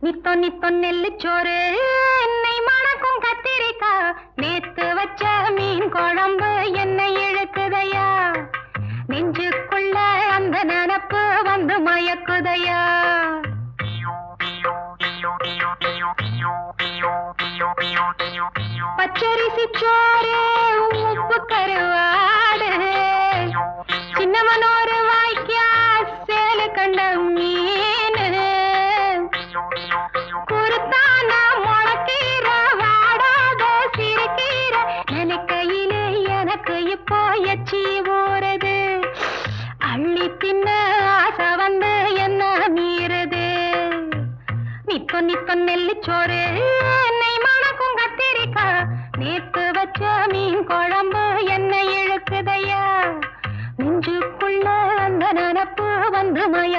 நித்தோ நித்தோ நெல்லுச்சோறு என்னை மணக்கும் கத்திரிக்காய் நேத்து வச்ச மீன் குழம்பு என்னை இழுக்குதையா நெஞ்சுக்குள்ள அந்த நினப்பு வந்து மயக்குதையா பச்சரிசி சோறு உப்பு கருவாடு சின்னமனோரு வாய்க்கா சேலு கண்ட மீன் குருத்தான முளக்கீர வாடாத சிறுகீர நினைக்கையிலே எனக்கு இப்போ எச்சி ஊறுது அள்ளி தின்ன ஆசை வந்து என்ன மீறுது நித்தோ நித்தோ நெல்லுச்சோறு என்னை மணக்கும் கத்திரிக்காய் நேத்து வச்ச மீன் குழம்பு என்னை இழுக்குதையா நெஞ்சுக்குள்ள அந்த நினப்பு வந்து மயக்க